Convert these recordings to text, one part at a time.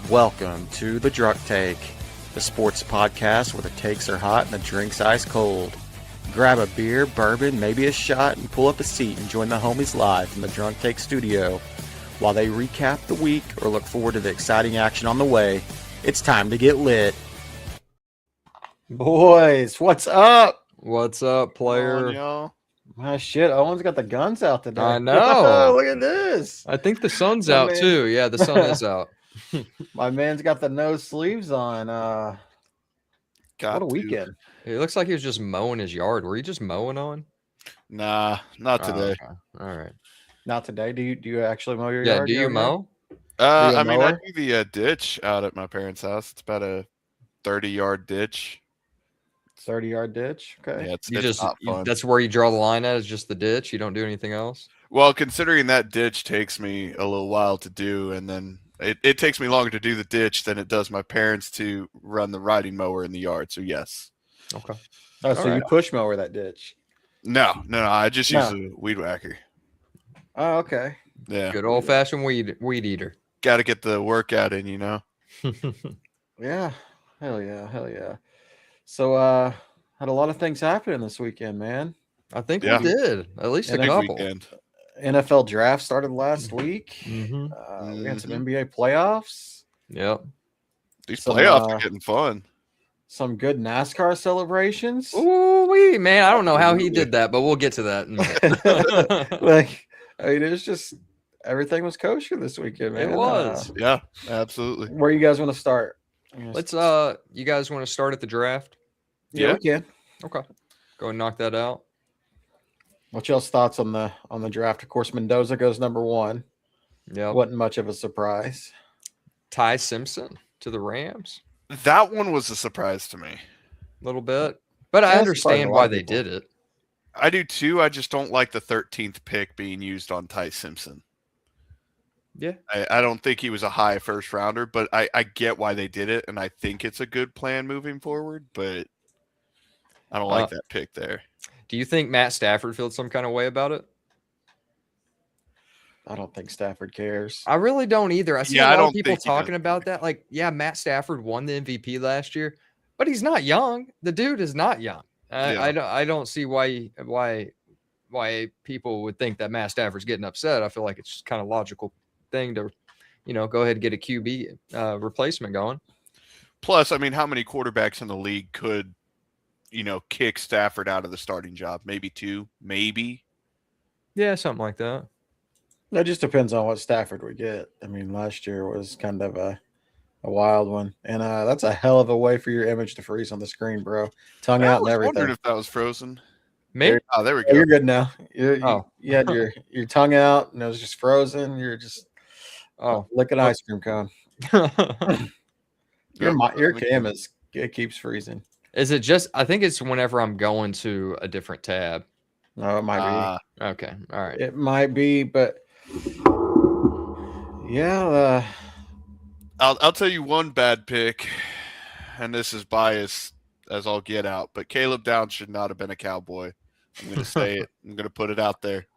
Welcome to the Drunk Take, the sports podcast where the takes are hot and the drinks ice cold. Grab a beer, bourbon, maybe a shot, and pull up a seat and join the homies live from the Drunk Take studio. While they recap the week or look forward to the exciting action on the way, it's time to get lit. Boys, what's up? What's up, player? y'all. Oh, shit, Owen's got the guns out today. I know. Look at this. I think the sun's My out man. too. Yeah, the sun is out. My man's got the no sleeves on. What a weekend. It looks like he was just mowing his yard. Were you just mowing on? Nah, not Oh, today. okay. All right. Not today. Do you actually mow your Yeah, yard? do you Jeremy? mow? you a I mean, I mower? do the ditch out at my parents' house. It's about a 30-yard ditch. 30-yard ditch. Okay. Yeah, it's You just not fun. that's where you draw the line at, is just the ditch. You don't do anything else? Well, considering that ditch takes me a little while to do, and then it takes me longer to do the ditch than it does my parents to run the riding mower in the yard. So yes. Okay. Oh, so you Alright. push mower that ditch. No, I just use No. a weed whacker. Oh, okay. Yeah, Good old fashioned weed eater. got to get the workout in, you know. Yeah. Hell yeah. So had a lot of things happening this weekend, man. I think Yeah. we did. At least a And Big couple. weekend. NFL draft started last week. Mm-hmm. We had some NBA playoffs, Yep. These Some, playoffs are getting fun. some good NASCAR celebrations. Ooh, man. I don't know how he did that, but we'll get to that in a minute. Like, I mean, it was just everything was kosher this weekend, man. It was. Yeah, absolutely. Where you guys want to start? Let's you guys want to start at the draft? Yeah, we can. Okay. Go and knock that out. What's y'all's thoughts on the draft? Of course, Mendoza goes number one. Yeah. Wasn't much of a surprise. Ty Simpson to the Rams. That one was a surprise to me. A little bit. But Yeah, I it's understand surprising a lot why of they people. did it. I do too. I just don't like the 13th pick being used on Ty Simpson. Yeah. I don't think he was a high first rounder, but I get why they did it, and I think it's a good plan moving forward, but I don't like that pick there. Do you think Matt Stafford feels some kind of way about it? I don't think Stafford cares. I really don't either. I see Yeah, a I lot don't of people think he does talking about that. Like, yeah, Matt Stafford won the MVP last year, but he's not young. The dude is not young. I don't see why people would think that Matt Stafford's getting upset. I feel like it's just kind of logical thing to, go ahead and get a QB replacement going. Plus, I mean, how many quarterbacks in the league could, kick Stafford out of the starting job? Maybe two, maybe. Yeah, something like that. That just depends on what Stafford would get. I mean, last year was kind of a wild one, and that's a hell of a way for your image to freeze on the screen, bro. Tongue out and I was wondering everything. if that was frozen. Me? Oh, there we Oh, go. you're good now. You Oh. had your tongue out, and it was just frozen. You're just licking an ice cream cone. Your cam it keeps freezing. Is it just? I think it's whenever I'm going to a different tab. No, it might be. Okay. All right. It might be, but yeah. I'll tell you one bad pick, and this is biased as I'll get out, but Caleb Downs should not have been a Cowboy. I'm going to say it. I'm going to put it out there.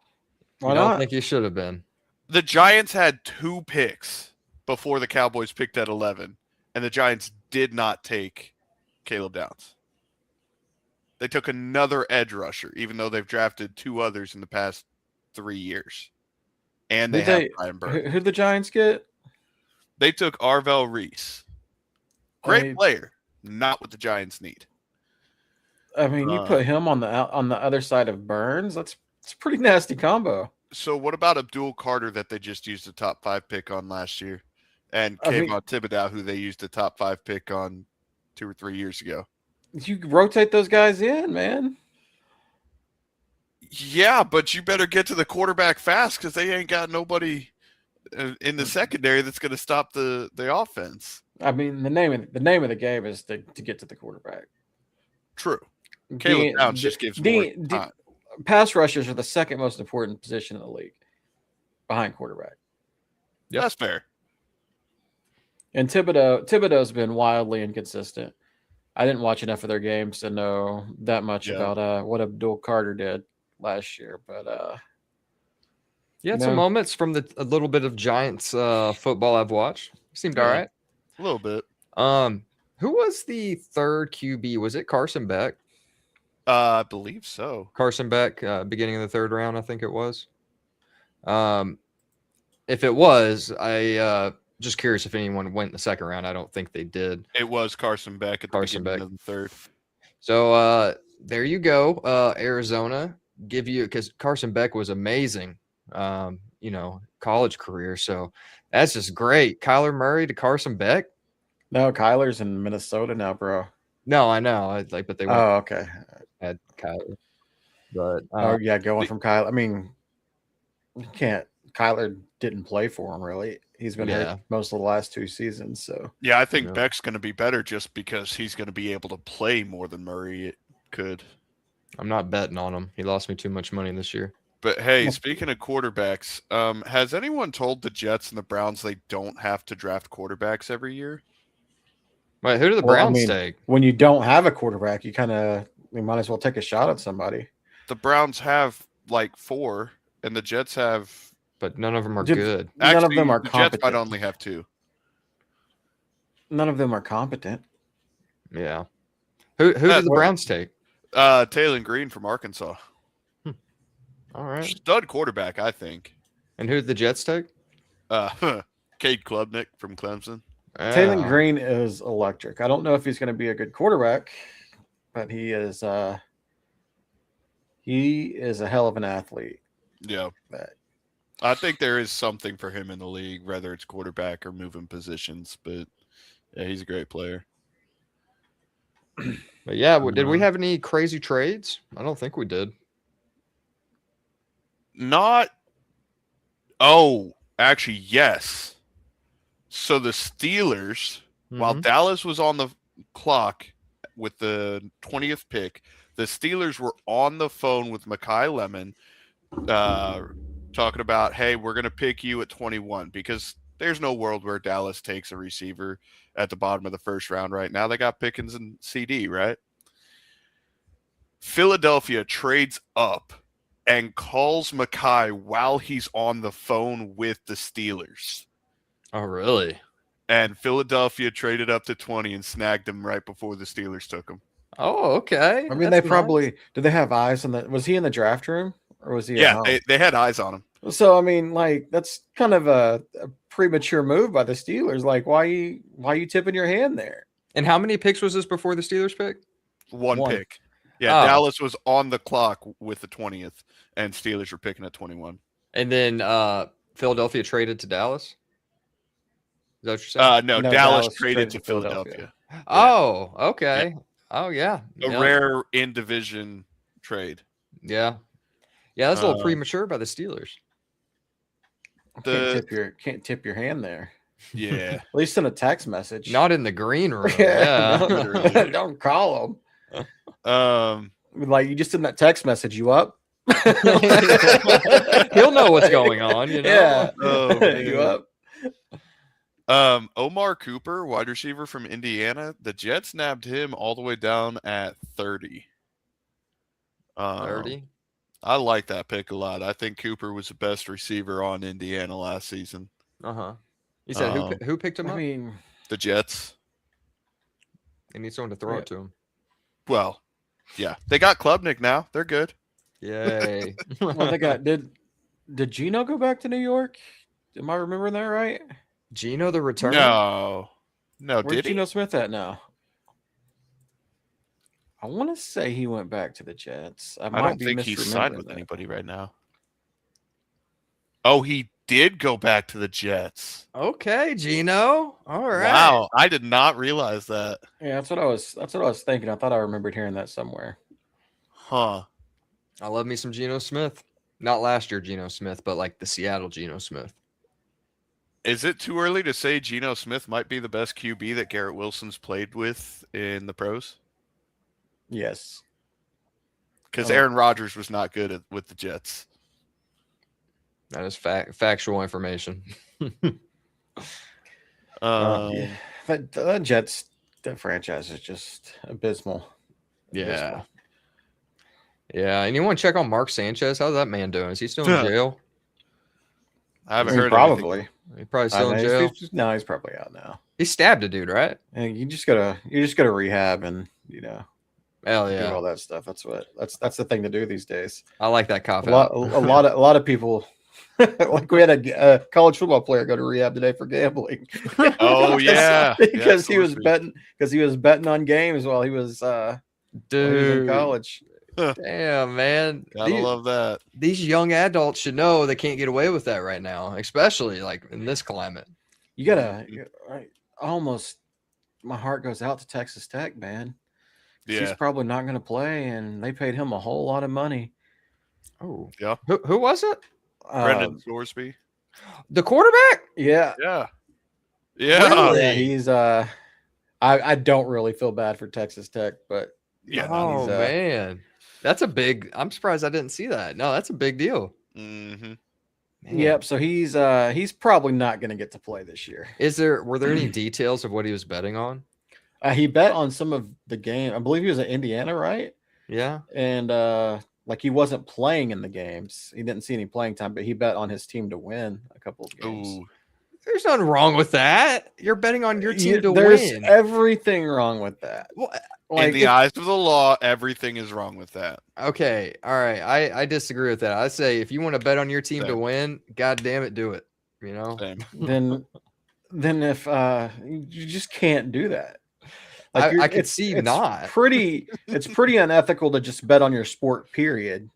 Why I don't not? think you should have been. The Giants had 2 picks before the Cowboys picked at 11, and the Giants did not take Caleb Downs. They took another edge rusher, even though they've drafted 2 others in the past 3 years. And they have Brian Burke. Who'd the Giants get? They took Arvell Reese. Great player, not what the Giants need. I mean, you put him on the other side of Burns. It's a pretty nasty combo. So what about Abdul Carter that they just used a top 5 pick on last year? And Kayvon Thibodeau, who they used a top 5 pick on 2 or 3 years ago. You rotate those guys in, man. Yeah, but you better get to the quarterback fast because they ain't got nobody in the secondary that's going to stop the offense. I mean, the name of the game is to get to the quarterback. True. Caleb Downs just gives more time. Pass rushers are the second most important position in the league, behind quarterback. Yep. That's fair. And Thibodeau's been wildly inconsistent. I didn't watch enough of their games to know that much about what Abdul Carter did last year, but some moments from a little bit of Giants football I've watched. Seemed all right. A little bit. Who was the third QB? Was it Carson Beck? I believe so. Carson Beck, beginning of the third round, I think it was. If it was, I just curious if anyone went in the second round. I don't think they did. It was Carson Beck at the beginning of the third. So there you go, Arizona. Because Carson Beck was amazing, college career. So that's just great. Kyler Murray to Carson Beck. No, Kyler's in Minnesota now, bro. No, I know. But they okay. Had Kyler. But going from Kyler. I mean, you can't. Kyler didn't play for him really. He's been hurt most of the last 2 seasons. So yeah, I think Beck's going to be better just because he's going to be able to play more than Murray could. I'm not betting on him. He lost me too much money this year. But hey, speaking of quarterbacks, has anyone told the Jets and the Browns they don't have to draft quarterbacks every year? Wait, who do the Browns take? When you don't have a quarterback, you might as well take a shot at somebody. The Browns have like 4, and the Jets have, but none of them are good. None of them are the competent. Jets might only have 2. None of them are competent. Yeah. Who did the Browns take? Taylor Green from Arkansas. All right. Stud quarterback, I think. And who did the Jets take? Cade Klubnik from Clemson. Taylor Green is electric. I don't know if he's going to be a good quarterback, but he is a hell of an athlete. Yeah. I think there is something for him in the league, whether it's quarterback or moving positions, but yeah, he's a great player. But yeah, did we have any crazy trades? I don't think we did. Actually, yes. So the Steelers, while Dallas was on the clock with the 20th pick, the Steelers were on the phone with Mekhi Lemon talking about, hey, we're going to pick you at 21 because there's no world where Dallas takes a receiver at the bottom of the first round right now. They got Pickens and CD, right? Philadelphia trades up and calls Mekhi while he's on the phone with the Steelers. Oh, really? And Philadelphia traded up to 20 and snagged him right before the Steelers took him. Oh, okay. I mean, they probably did. They have eyes on that. Was he in the draft room or was he? Yeah, they had eyes on him. So I mean, like that's kind of a premature move by the Steelers. Like, why you tipping your hand there? And how many picks was this before the Steelers pick? One pick. Yeah, Dallas was on the clock with the 20th, and Steelers were picking at 21. And then Philadelphia traded to Dallas? Is that what you're saying? No, Dallas traded to Philadelphia. Oh, okay. Yeah. Oh, yeah. A rare in-division trade. Yeah. Yeah, that's a little premature by the Steelers. Can't tip your hand there. Yeah. At least in a text message. Not in the green room. Yeah. Don't call them. Like you just in that text message, you up? He'll know what's going on, you know. Yeah. Oh, you up? Omar Cooper, wide receiver from Indiana. The Jets nabbed him all the way down at 30. 30? I like that pick a lot. I think Cooper was the best receiver on Indiana last season. Uh-huh. You said who picked him up? I mean, the Jets. They need someone to throw it to him. Well, yeah. They got Klubnik now. They're good. Yay. Well, they got did Geno go back to New York? Am I remembering that right? Geno the return? No. Where's did Geno Smith at now? I want to say he went back to the Jets. I don't think he's signed with anybody right now. Oh, he did go back to the Jets. Okay, Geno. All right. Wow, I did not realize that. Yeah, that's what I was thinking. I thought I remembered hearing that somewhere. Huh. I love me some Geno Smith. Not last year Geno Smith, but like the Seattle Geno Smith. Is it too early to say Geno Smith might be the best QB that Garrett Wilson's played with in the pros? Yes. Because Aaron Rodgers was not good with the Jets. That is factual information. The Jets, the franchise is just abysmal. Yeah. Yeah. Anyone check on Mark Sanchez? How's that man doing? Is he still in jail? I haven't heard probably. anything. He probably still in jail. No, he's probably out now. He stabbed a dude, right? And you just gotta rehab and Hell do yeah. all that stuff. That's the thing to do these days. I like that cop A out. lot of people. Like we had a college football player go to rehab today for gambling. Oh yeah, because he was betting on games while he was in college. Damn, man. Gotta love that. These young adults should know they can't get away with that right now, especially like in this climate. You gotta almost. My heart goes out to Texas Tech, man. Yeah, he's probably not going to play, and they paid him a whole lot of money. Oh yeah. Who was it? Brendan Scoresby, the quarterback. Yeah. Really? He's I don't really feel bad for Texas Tech, but yeah. Oh man, that's a big. I'm surprised I didn't see that. No, that's a big deal. Mm-hmm. Yep. So he's probably not going to get to play this year. Were there any details of what he was betting on? He bet on some of the game. I believe he was at Indiana, right? Yeah. And like he wasn't playing in the games. He didn't see any playing time, but he bet on his team to win a couple of games. Ooh. There's nothing wrong with that. You're betting on your team to There's win. everything wrong with that. In the eyes of the law, everything is wrong with that. Okay. All right. I disagree with that. I say if you want to bet on your team to win, God damn it, do it. Then if you just can't do that. Like I can see not. It's pretty unethical to just bet on your sport, period.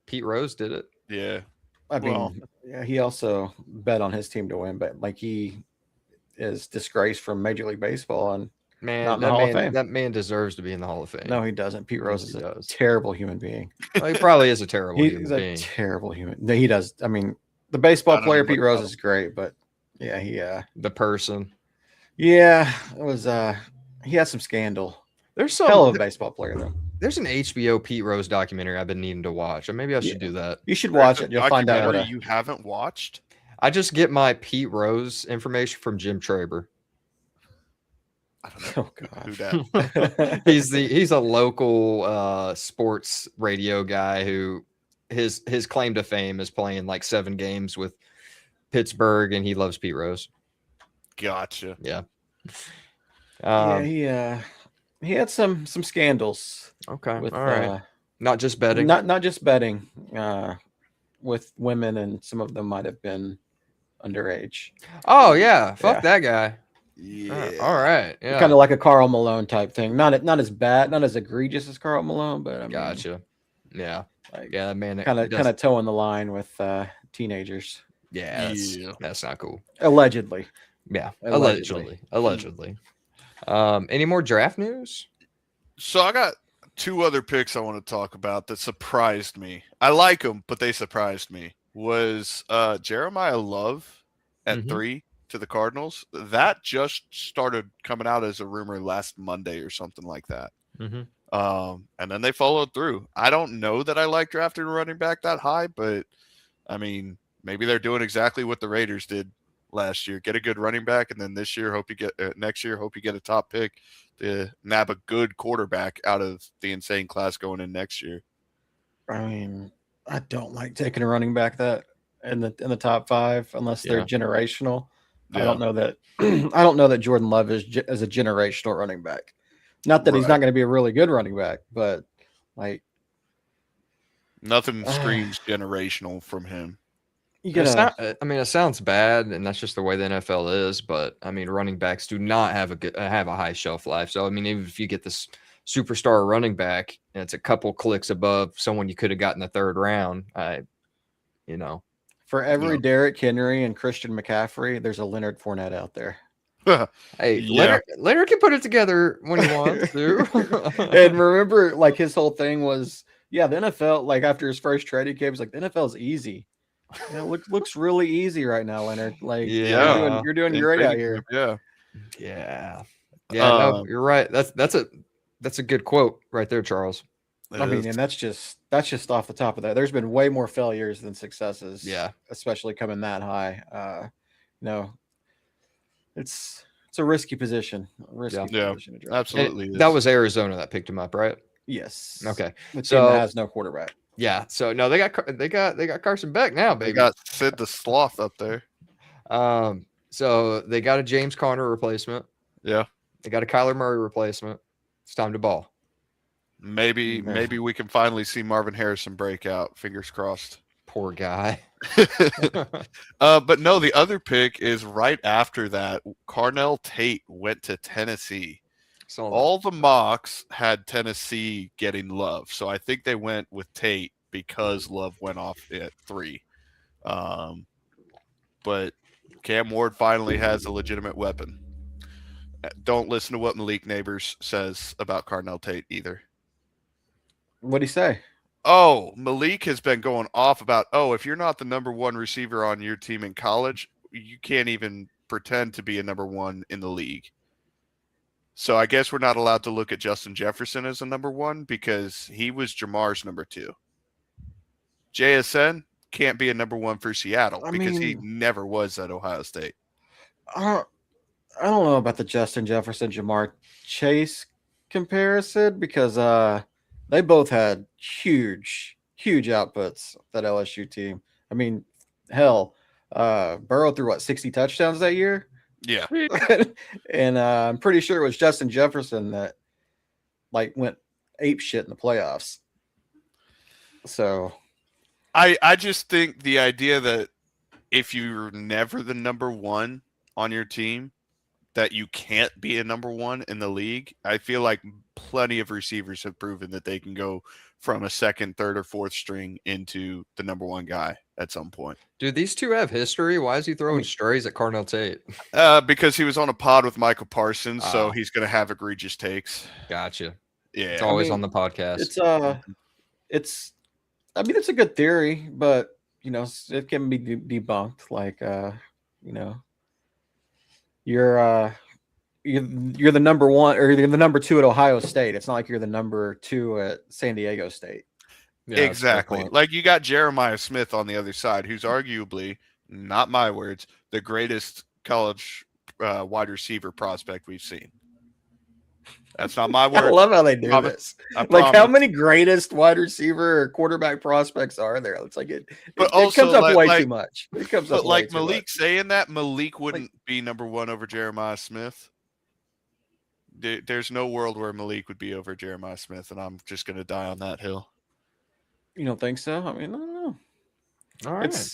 Pete Rose did it. Yeah. I mean, he also bet on his team to win, but like he is disgraced from Major League Baseball and not in the Hall of Fame. That man deserves to be in the Hall of Fame. No, he doesn't. Pete Rose is a terrible human being. Well, he probably is a terrible human being. He's a terrible human. No, he does. I mean, the baseball player Pete Rose is great, but yeah, the person. Yeah, it was he had some scandal. There's some hell of a baseball player though. There's an HBO Pete Rose documentary I've been needing to watch. Or maybe I should do that. You should watch it. You'll find out. You haven't watched? I just get my Pete Rose information from Jim Traber. I don't know. Oh God. Who that? He's a local sports radio guy who his claim to fame is playing like 7 games with Pittsburgh, and he loves Pete Rose. Gotcha. Yeah. He had some scandals. Okay. With, all right. Not just betting. Not just betting. With women, and some of them might have been underage. Oh yeah. Fuck that guy. Yeah. All right. Yeah. Kind of like a Karl Malone type thing. Not as bad, not as egregious as Karl Malone, but I mean, gotcha. Yeah. That man. Kind of towing the line with teenagers. Yeah. That's not cool. Allegedly. Yeah. Allegedly. Any more draft news? So I got 2 other picks I want to talk about that surprised me. I like them, but they surprised me. Was Jeremiah Love at 3 to the Cardinals. That just started coming out as a rumor last Monday or something like that. And then they followed through. I don't know that I like drafting a running back that high, but I mean, maybe they're doing exactly what the Raiders did last year. Get a good running back, and then next year hope you get a top pick to nab a good quarterback out of the insane class going in next year. I mean, I don't like taking a running back that in the top 5 unless they're generational. Yeah. I don't know that Jordan Love is a generational running back. Not that he's not going to be a really good running back, but like nothing screams generational from him. It sounds bad, and that's just the way the NFL is. But I mean, running backs do not have a high shelf life. So I mean, even if you get this superstar running back, and it's a couple clicks above someone you could have gotten the 3rd round, For every Derrick Henry and Christian McCaffrey, there's a Leonard Fournette out there. Hey, Leonard can put it together when he wants to. And remember, like his whole thing was, the NFL. Like after his first trade, he came, was like, the NFL's easy. Looks really easy right now, Leonard. Like, you're doing great out here. Yeah. No, you're right. That's a good quote right there, Charles. I mean, and that's just off the top of that. There's been way more failures than successes. Yeah, especially coming that high. It's a risky position. Position to draft. Absolutely. That was Arizona that picked him up, right? Yes. Okay. The team that has no quarterback. Yeah. So no, they got Carson Beck now, baby. They got Sid the Sloth up there. So they got a James Conner replacement. Yeah. They got a Kyler Murray replacement. It's time to ball. Maybe we can finally see Marvin Harrison break out. Fingers crossed. Poor guy. But no, the other pick is right after that. Carnell Tate went to Tennessee. All the mocks had Tennessee getting Love, so I think they went with Tate because Love went off at 3. But Cam Ward finally has a legitimate weapon. Don't listen to what Malik Neighbors says about Carnell Tate either. What'd he say? Oh, Malik has been going off about, if you're not the number 1 receiver on your team in college, you can't even pretend to be a number 1 in the league. So I guess we're not allowed to look at Justin Jefferson as a number 1 because he was Jamar's number 2. JSN can't be a number 1 for Seattle because he never was at Ohio State. I don't know about the Justin Jefferson, Jamar Chase comparison because they both had huge outputs, that LSU team. I mean, hell, Burrow threw 60 touchdowns that year? Yeah. And I'm pretty sure it was Justin Jefferson that went ape shit in the playoffs. So I just think the idea that if you're never the number 1 on your team, that you can't be a number 1 in the league. I feel like plenty of receivers have proven that they can go from a second, third, or fourth string into the number 1 guy at some point. Dude, these two have history. Why is he throwing strays at Carnell Tate? Because he was on a pod with Michael Parsons, so he's going to have egregious takes. Gotcha. Yeah. It's always on the podcast. It's a good theory, but, it can be debunked. You're the number 1 or you're the number 2 at Ohio State. It's not like you're the number 2 at San Diego State. Yeah, exactly. Like you got Jeremiah Smith on the other side, who's arguably, not my words, the greatest college wide receiver prospect we've seen. That's not my word. I love how they do this. How many greatest wide receiver or quarterback prospects are there? It's like it comes up way too much. It comes up way too Malik much. saying that, Malik wouldn't be number 1 over Jeremiah Smith. There's no world where Malik would be over Jeremiah Smith, and I'm just going to die on that hill. You don't think so? I mean, I don't know. All right.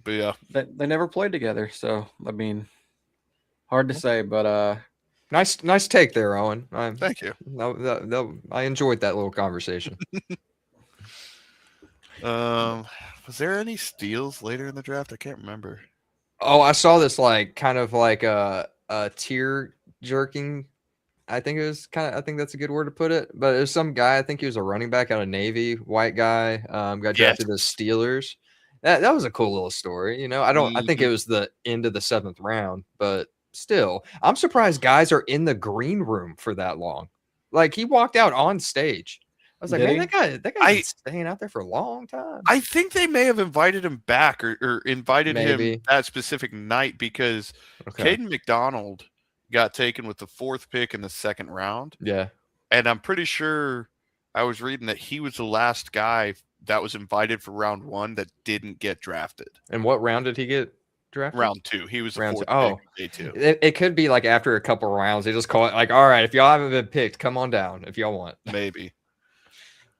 But yeah. They never played together, so, hard to say, but Nice take there, Owen. Thank you. I enjoyed that little conversation. Was there any steals later in the draft? I can't remember. Oh, I saw this kind of like a tear jerking. I think that's a good word to put it. But it was some guy. I think he was a running back out of Navy, white guy. Got drafted to the Steelers. That was a cool little story. I think it was the end of the 7th round, but still, I'm surprised guys are in the green room for that long. He walked out on stage. I was like, man, that guy's staying out there for a long time. I think they may have invited him back or invited him that specific night because Caden McDonald got taken with the 4th pick in the 2nd round. Yeah. And I'm pretty sure I was reading that he was the last guy that was invited for round 1 that didn't get drafted. And what round did he get drafted? Round 2. He was the round 4th pick. Day 2. It could be after a couple rounds, they just call it all right, if y'all haven't been picked, come on down if y'all want. Maybe.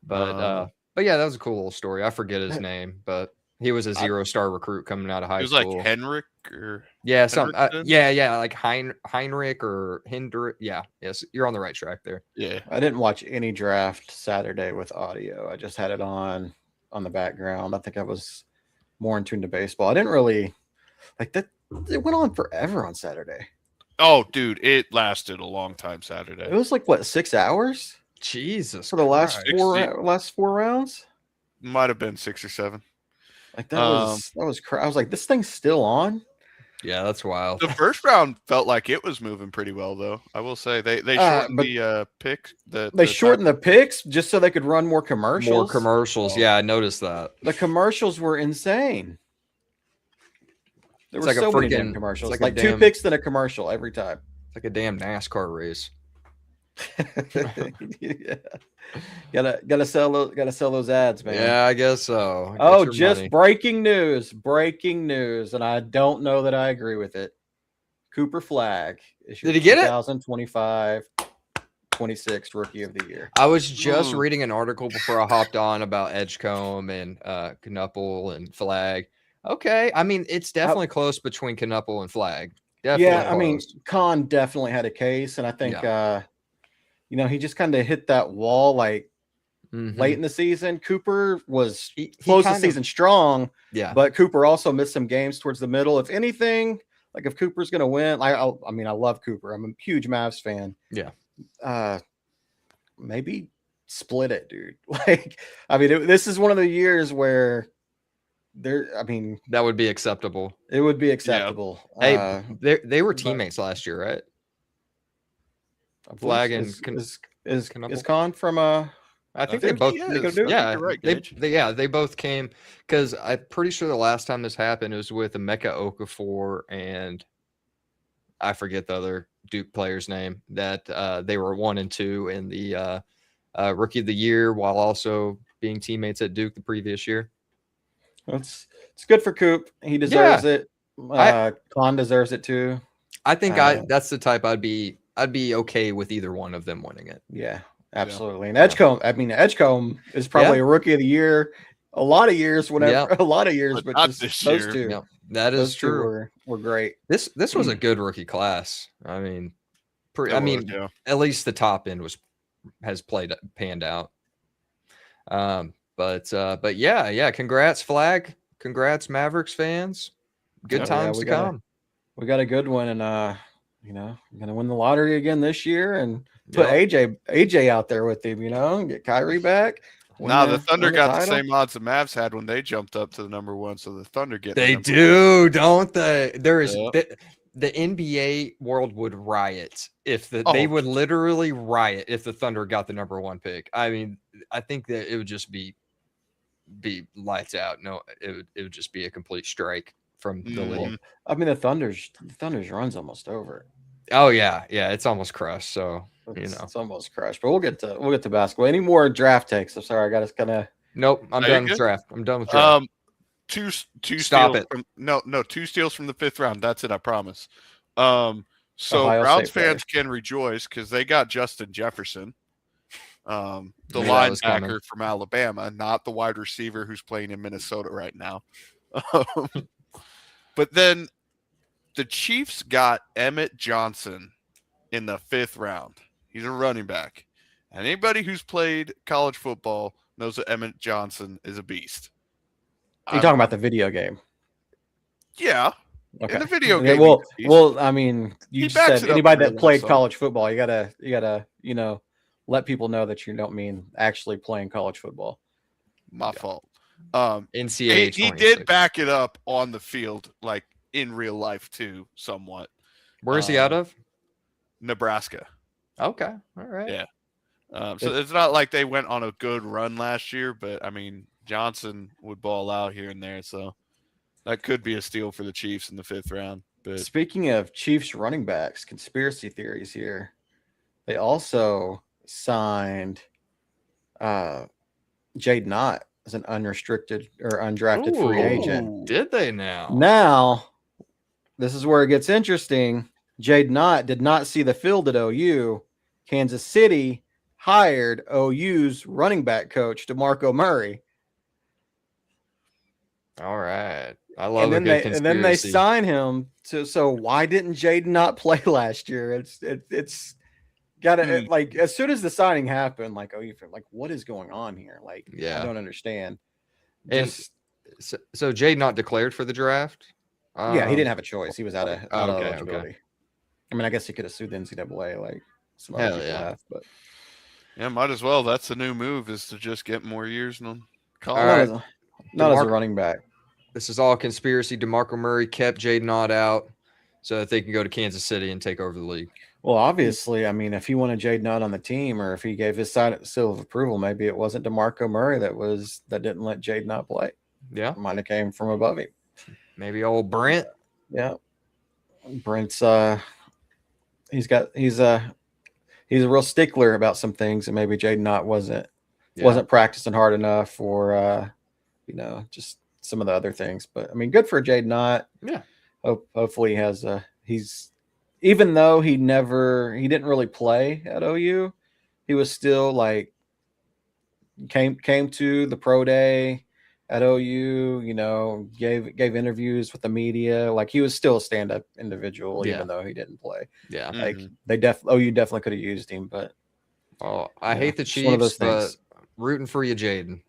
But yeah, that was a cool little story. I forget his name, but he was a 0-star recruit coming out of high school. He was like Henrik or like Heinrich or Hendrick. Yeah, yes, you're on the right track there. Yeah, I didn't watch any draft Saturday with audio. I just had it on the background. I think I was more in tune to baseball. I didn't really that. It went on forever on Saturday. Oh, dude, it lasted a long time Saturday. It was 6 hours? Jesus, for the last four rounds. Might have been 6 or 7. That was crazy. I was like, this thing's still on. Yeah, that's wild. The first round felt like it was moving pretty well, though. I will say they shortened the pick. They shortened the picks just so they could run more commercials. More commercials. Yeah, I noticed that. The commercials were insane. There were so many damn commercials. Like 2 picks than a commercial every time. It's like a damn NASCAR race. Yeah. Gotta sell those ads, man. Yeah, I guess so. Oh, Get your just money. breaking news, and I don't know that I agree with it. Cooper Flagg is your Did he get it? 2025 26 Rookie of the Year. I was just Ooh. reading an article before I hopped on about Edgecombe and Knuppel and Flag. Okay, I mean it's definitely close between Knuppel and Flag. Definitely Yeah, I mean, close. Khan definitely had a case, and I think Yeah. he just kind of hit that wall like Mhm. late in the season. Cooper was He closed the kind of- season strong, Yeah. but Cooper also missed some games towards the middle. If anything, like if Cooper's gonna win, I love Cooper. I'm a huge Mavs fan. Yeah. Maybe split it, dude. Like, I mean, this is one of the years where That would be acceptable. it would be acceptable. Hey, they were but- teammates last year, right? I believe Flag and is Knuppel? Khan from I think I they think both. he is. They go I do- think Yeah, you're right, they, Gage. they both came because I'm pretty sure the last time this happened it was with Emeka Okafor and I forget the other Duke player's name that they were 1 and 2 in the Rookie of the Year while also being teammates at Duke the previous year. It's good for Coop. He deserves it. Khan deserves it too. I think that's the type I'd be okay with either one of them winning it. Yeah, absolutely. And Edgecombe is probably a Rookie of the Year. A lot of years, But not just this those year. two. Yeah, that is Those two true. were great. This was a good rookie class. I mean, Yeah. at least the top end has panned out. But yeah, congrats Flag, congrats Mavericks fans. Good Yeah, times to come. We got a good one, and we're gonna win the lottery again this year, and put Yep. AJ out there with him. Get Kyrie back. Now the Thunder win got the title. same odds the Mavs had when they jumped up to the number 1, so the Thunder get They the number do, don't they? There is Yeah. the NBA world would riot if they Oh. would literally riot if the Thunder got the number 1 pick. I mean, I think that it would just be lights out. No, it would just be a complete strike from the Mhm. league. I mean, the Thunder's run's almost over. Oh yeah, it's almost crushed. So It's almost crushed. But we'll get to basketball. Any more draft takes? I'm sorry, I got to kind of. Nope, I'm Are you done with good? draft. I'm done with draft. Two Stop steals it. from no 2 steals from the 5th round. That's it, I promise. So Ohio Browns State player. fans can rejoice because they got Justin Jefferson, the Knew that was coming. linebacker from Alabama, not the wide receiver who's playing in Minnesota right now. But then the Chiefs got Emmett Johnson in the 5th round. He's a running back. And anybody who's played college football knows that Emmett Johnson is a beast. You're talking about the video game. Yeah. Okay. In the video Yeah, game. well, he's a beast. well, I mean, you He just backs said it up anybody in real that played life, college football, you gotta, let people know that you don't mean actually playing college football. My fault. NCAA. He did back it up on the field, like in real life too, somewhat. Where is he out of? Nebraska. Okay, all right. Yeah. So it's not like they went on a good run last year, but I mean Johnson would ball out here and there, so that could be a steal for the Chiefs in the 5th round. But Speaking of Chiefs running backs, conspiracy theories here. They also signed Jade Knott as an unrestricted or undrafted free agent. Ooh. Did they now? Now, this is where it gets interesting. Jade Knott did not see the field at OU. Kansas City hired OU's running back coach, DeMarco Murray. All right. I love And a then good they conspiracy. sign him to. So why didn't Jade not play last year? It's gotta like as soon as the signing happened, like OU, like what is going on here? Like Yeah. I don't understand. And Just- so Jade not declared for the draft? yeah, he didn't have a choice. He was out of okay. eligibility. I mean, I guess he could have sued the NCAA like some other Hell people yeah. have, but yeah, might as well. That's the new move is to just get more years on college. All right. not as a DeMarco- running back. This is all conspiracy. DeMarco Murray kept Jade Knott out so that they can go to Kansas City and take over the league. Well, obviously, I mean, if he wanted Jade Knott on the team, or if he gave his seal of approval, maybe it wasn't DeMarco Murray that didn't let Jade Knott play. Yeah. It might have came from above him. Maybe old Brent. Yeah, Brent's he's he's a real stickler about some things, and maybe Jaden Knott wasn't Yeah. practicing hard enough, or just some of the other things. But I mean, good for Jaden Knott. Yeah. Hopefully he has he's, even though he didn't really play at OU, he was still like came to the pro day at OU, gave interviews with the media. Like, he was still a stand-up individual, Yeah. even though he didn't play. Yeah. Like, Mhm. OU definitely could have used him, but Oh, I Yeah, hate the it's one of those Chiefs, but things. rooting for you, Jaden.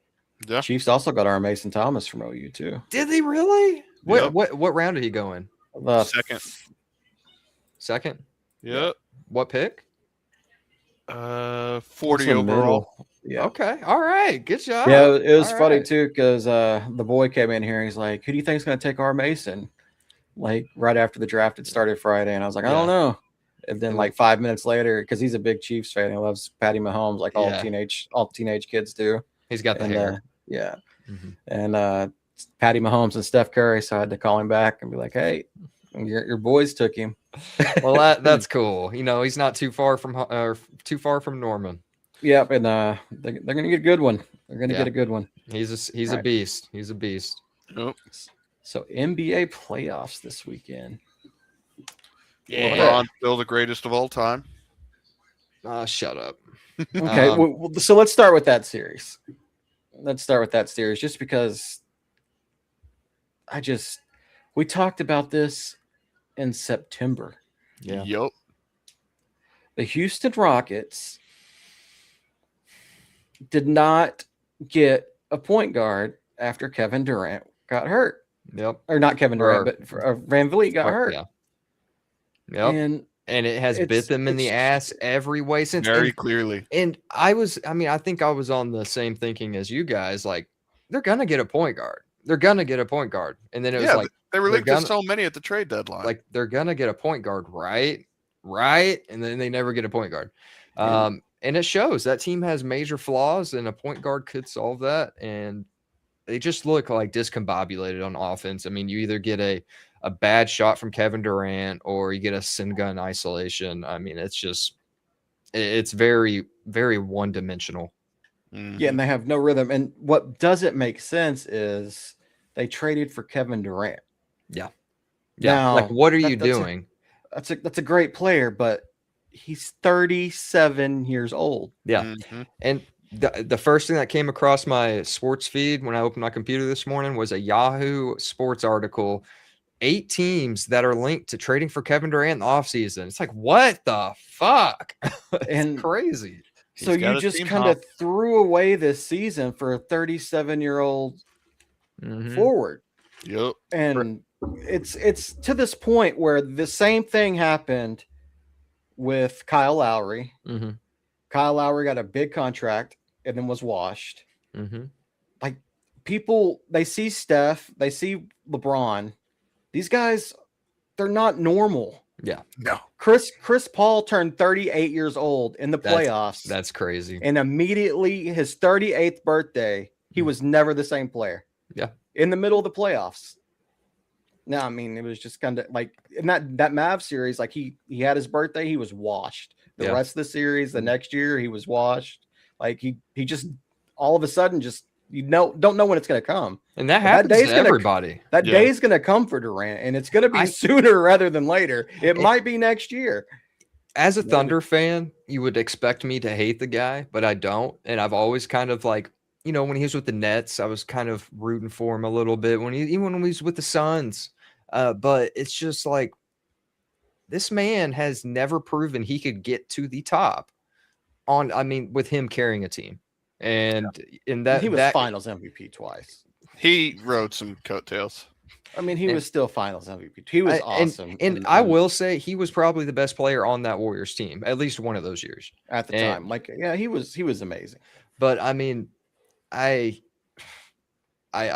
Yeah. Chiefs also got our Mason Thomas from OU too. Did they really? What Yep. what round did he go in? The Second. Second? Yep. What pick? 40 the overall. middle. Yeah. Okay. All right. Good job. Yeah, it was All funny right. too, because the boy came in here and he's like, "Who do you think's going to take our Mason?" Like, right after the draft had started Friday, and I was like, "I don't know." And then like 5 minutes later, because he's a big Chiefs fan, he loves Patty Mahomes, like all Yeah. teenage kids do. He's got the And hair. yeah, Mhm. and Patty Mahomes and Steph Curry, so I had to call him back and be like, "Hey, your boys took him." Well, that's cool. He's not too far from Norman. Yep, and they're going to get a good one. They're going to Yeah. get a good one. He's a Right. beast. He's a beast. Yep. So NBA playoffs this weekend. Yeah. LeBron's still the greatest of all time. Shut up. Okay, so let's start with that series. Just because we talked about this in September. Yeah. Yep. The Houston Rockets did not get a point guard after Kevin Durant got hurt. Yep. Or not Kevin Durant, but Van Vliet got hurt. Yeah. Yep. And it has bit them in the ass every way since. Very clearly. And I think I was on the same thinking as you guys. Like, they're gonna get a point guard. And then it was like they were linked to so many at the trade deadline. like they're gonna get a point guard, right? And then they never get a point guard. And it shows that team has major flaws, and a point guard could solve that. And they just look like discombobulated on offense. I mean, you either get a bad shot from Kevin Durant or you get a Sengun in isolation. I mean, it's very, very one-dimensional. Yeah, and they have no rhythm. And what doesn't make sense is they traded for Kevin Durant. Yeah. Now, like, what are you doing? That's a great player, but he's 37 years old. Yeah. Mhm. And the first thing that came across my sports feed when I opened my computer this morning was a Yahoo Sports article. 8 teams that are linked to trading for Kevin Durant in the offseason. It's like, what the fuck? It's crazy. So He's got you a just team kind of threw away this season for a 37-year-old forward. Yep. And it's to this point where the same thing happened with Kyle Lowry. Mm-hmm. Kyle Lowry got a big contract and then was washed. Mm-hmm. Like, people, they see Steph, they see LeBron. These guys, they're not normal. Yeah. No. Chris Paul turned 38 years old in the playoffs. That's crazy. And immediately his 38th birthday, he was never the same player. Yeah. In the middle of the playoffs. No, I mean, it was just kind of like in that Mavs series, like he had his birthday, he was washed. The rest of the series, the next year, he was washed. Like he just all of a sudden just don't know when it's going to come. And that happens to everybody. That day is going to come for Durant, and it's going to be sooner rather than later. It might be next year. As a Thunder fan, you would expect me to hate the guy, but I don't. And I've always kind of like, when he was with the Nets, I was kind of rooting for him a little bit even when he was with the Suns. But it's just like, this man has never proven he could get to the top with him carrying a team. And in that, he was finals MVP twice. He rode some coattails. I mean, he was still finals MVP. He was awesome. And I will say he was probably the best player on that Warriors team, at least one of those years. At the time. Like, yeah, he was amazing. But I mean, I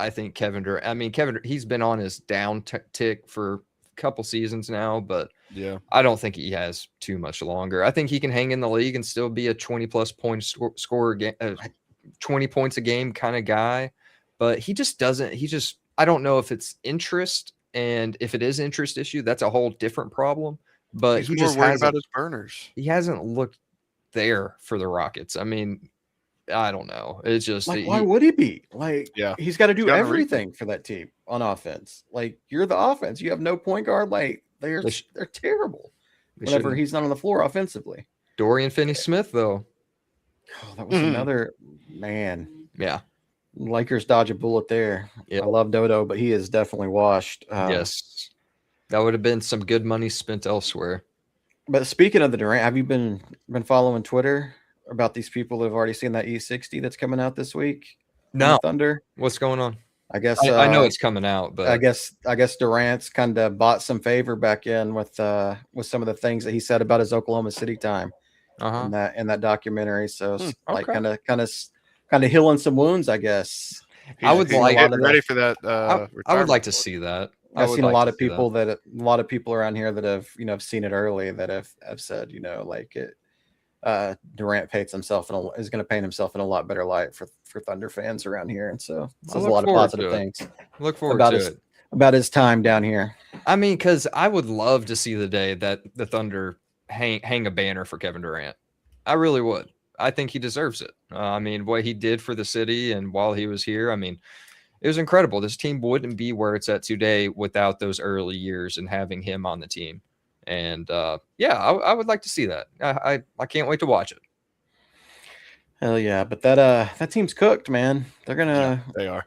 think Kevin Durant, he's been on his down tick for a couple seasons now, but yeah, I don't think he has too much longer. I think he can hang in the league and still be a 20+ point scorer, 20 points a game kind of guy, but he just doesn't. I don't know if it's interest, and if it is interest issue, that's a whole different problem. But he's more worried about his burners. He hasn't looked there for the Rockets. I mean, I don't know. It's just Like, why would he be? Like, Yeah. he's got to do gotta everything for that team on offense. Like, you're the offense. You have no point guard. Like, they're terrible whenever he's not on the floor offensively. Dorian Finney-Smith, though. Oh, that was another man. Yeah. Lakers dodge a bullet there. Yep. I love Dodo, but he is definitely washed. Yes. That would have been some good money spent elsewhere. But speaking of the Durant, have you been following Twitter about these people that have already seen that E60 that's coming out this week? No. Thunder. What's going on? I guess I know it's coming out, but I guess Durant's kind of bought some favor back in with some of the things that he said about his Oklahoma City time in that documentary. So it's like kind of healing some wounds, I guess. I would like getting ready for that. I would like to see that. I've seen a lot of people a lot of people around here that have seen it early that have said, like it. Durant paints himself is going to paint himself in a lot better light for Thunder fans around here, and so says a lot of positive things. Look forward to it about his time down here. I mean, because I would love to see the day that the Thunder hang a banner for Kevin Durant. I really would. I think he deserves it. I mean, what he did for the city and while he was here, I mean, it was incredible. This team wouldn't be where it's at today without those early years and having him on the team. And I would like to see that. I can't wait to watch it. Hell yeah! But that team's cooked, man. They're gonna. Yeah,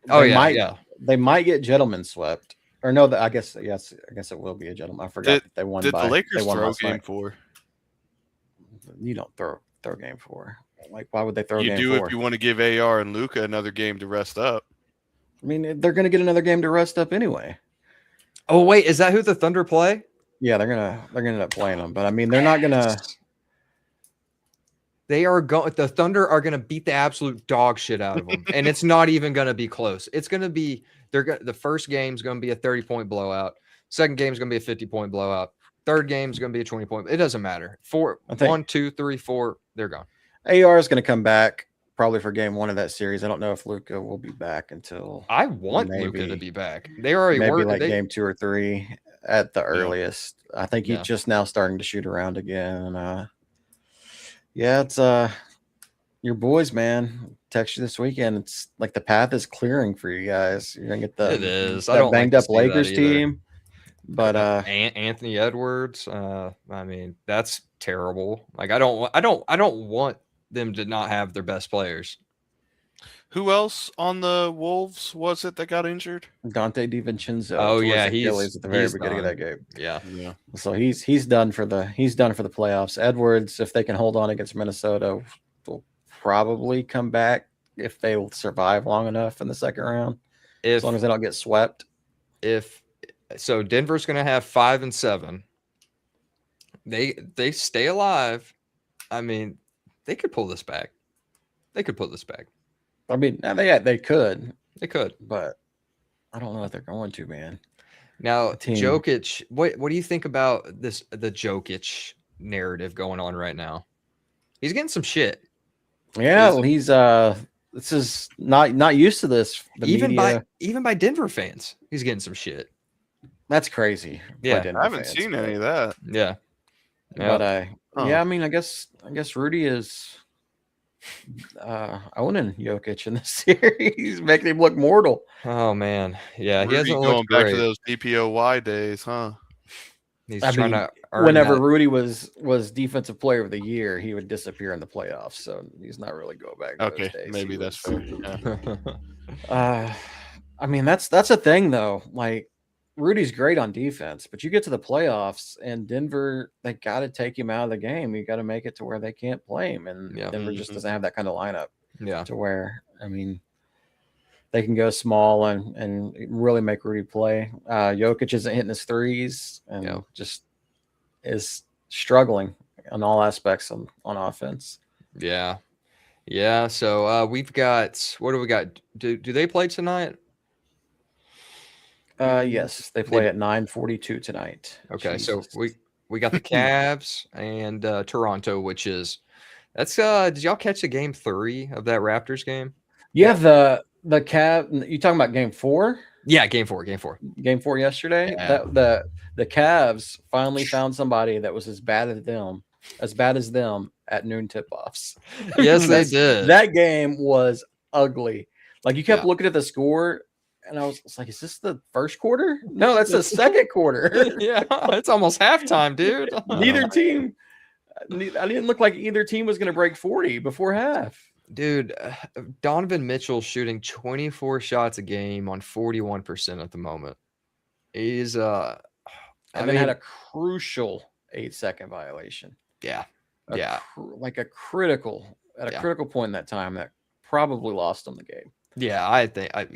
they are. They might get gentlemen swept, or no? I guess yes. I guess it will be a gentleman. I forgot that they won. Did the Lakers throw game 4? You don't throw game 4. Like, why would they throw? You game do 4? If you want to give AR and Luka another game to rest up. I mean, they're gonna get another game to rest up anyway. Oh wait, is that who the Thunder play? Yeah, they're gonna end up playing them, but I mean, they're not gonna. The Thunder are gonna beat the absolute dog shit out of them, and it's not even gonna be close. It's gonna be the first game's gonna be a 30-point blowout. Second game's gonna be a 50-point blowout. Third game's gonna be a 20-point. It doesn't matter. 1, 2, 3, 4. They're gone. AR is gonna come back probably for game 1 of that series. I don't know if Luka will be back until. I want Luka to be back. They already were game 2 or 3. At the earliest. I think he's just now starting to shoot around again. It's your boys, man. Text you this weekend. It's like the path is clearing for you guys. You're gonna get that banged up Lakers team. But Anthony Edwards, I mean, that's terrible. Like I don't want them to not have their best players. Who else on the Wolves was it that got injured? Dante DiVincenzo. Oh yeah, he's at the very beginning of that game. Yeah. So he's done for the playoffs. Edwards, if they can hold on against Minnesota, will probably come back if they survive long enough in the second round. As long as they don't get swept. So Denver's going to have 5 and 7. They stay alive. I mean, they could pull this back. I mean, they could. They could. But I don't know if they're going to, man. Now, Jokic, what do you think about the Jokic narrative going on right now? He's getting some shit. Yeah, well, he's this is not used to this. Even by Denver fans, he's getting some shit. That's crazy. Yeah, I haven't seen any of that. Yeah. But I mean, I guess Rudy is owning Jokic in the series, making him look mortal. Oh man, yeah, Rudy he hasn't going looked back great. to those DPOY days, huh? He's trying to whenever that. Rudy was defensive player of the year, he would disappear in the playoffs. So he's not really going back. To those days. Maybe that's fair. Yeah. I mean, that's a thing though. Like Rudy's great on defense, but you get to the playoffs and Denver, they got to take him out of the game. You got to make it to where they can't play him, and Denver just doesn't have that kind of lineup. Yeah, to where they can go small and really make Rudy play. Jokic isn't hitting his threes and just is struggling on all aspects on offense. Yeah. So we've got, what do we got? Do they play tonight? Yes, they play at 9:42 tonight. Okay, Jesus. So we got the Cavs and Toronto, which is did y'all catch the game 3 of that Raptors game? Yeah, the Cavs. You talking about game 4? Yeah, game 4. Game 4 yesterday. Yeah. The Cavs finally found somebody that was as bad as them at noon tip-offs. Yes, they did. That game was ugly. Like you kept looking at the score, and I was like, "Is this the first quarter? No, that's the second quarter." Yeah, it's almost halftime, dude. Neither team. I didn't look like either team was going to break 40 before half. Dude, Donovan Mitchell shooting 24 shots a game on 41% at the moment. He's and then had a crucial 8-second violation. Yeah. Like a critical point in that time that probably lost them the game. Yeah, I think but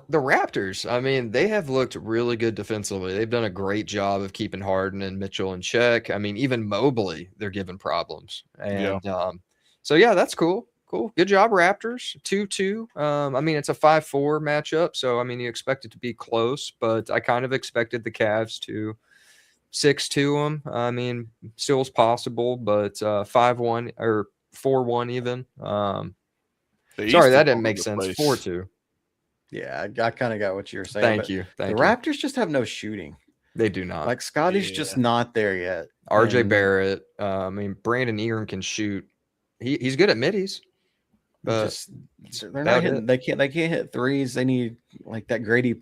the Raptors, I mean, they have looked really good defensively. They've done a great job of keeping Harden and Mitchell in check. I mean, even Mobley, they're giving problems. And so yeah, that's cool. Cool. Good job, Raptors. 2-2. I mean, it's a 5-4 matchup, so I mean, you expect it to be close, but I kind of expected the Cavs to 6-2 them. I mean, still is possible, but 5-1 or 4-1 even. Sorry, that didn't make sense. 4-2. Yeah, I kind of got what you were saying. Thank you. The Raptors just have no shooting. They do not. Like Scotty's just not there yet. RJ Barrett. I mean, Brandon Ingram can shoot. He's good at middies. But they're not hitting. They can't hit threes. They need like that Grady